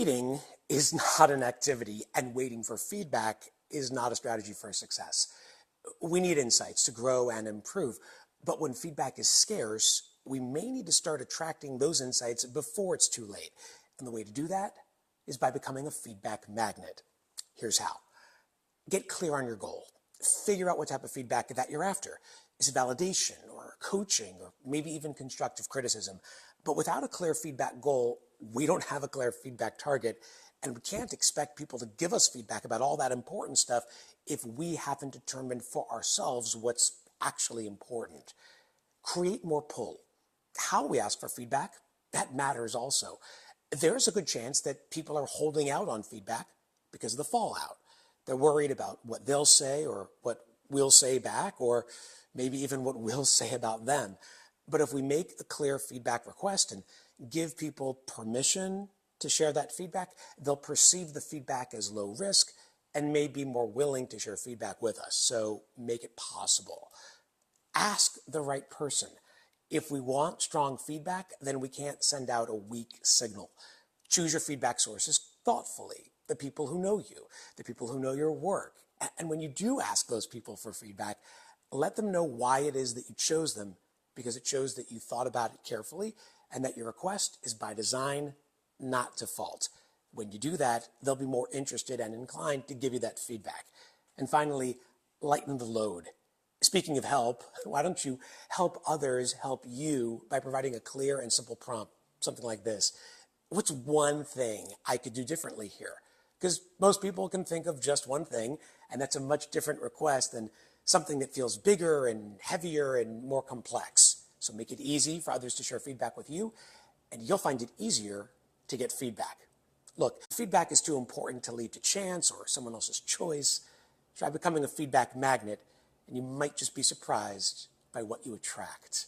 Waiting is not an activity, and waiting for feedback is not a strategy for success. We need insights to grow and improve, but when feedback is scarce, we may need to start attracting those insights before it's too late. And the way to do that is by becoming a feedback magnet. Here's how. Get clear on your goal. Figure out what type of feedback that you're after. Is it validation or coaching or maybe even constructive criticism? But without a clear feedback goal, we don't have a clear feedback target, and we can't expect people to give us feedback about all that important stuff if we haven't determined for ourselves what's actually important. Create more pull. How we ask for feedback, that matters also. There's a good chance that people are holding out on feedback because of the fallout. They're worried about what they'll say or what we'll say back, or maybe even what we'll say about them. But if we make a clear feedback request and give people permission to share that feedback, they'll perceive the feedback as low risk and may be more willing to share feedback with us. So make it possible. Ask the right person. If we want strong feedback, then we can't send out a weak signal. Choose your feedback sources thoughtfully. The people who know you, the people who know your work. And when you do ask those people for feedback, let them know why it is that you chose them, because it shows that you thought about it carefully and that your request is by design, not default. When you do that, they'll be more interested and inclined to give you that feedback. And finally, lighten the load. Speaking of help, why don't you help others help you by providing a clear and simple prompt, something like this. What's one thing I could do differently here? Because most people can think of just one thing, and that's a much different request than something that feels bigger and heavier and more complex. So make it easy for others to share feedback with you, and you'll find it easier to get feedback. Look, if feedback is too important to leave to chance or someone else's choice, try becoming a feedback magnet, and you might just be surprised by what you attract.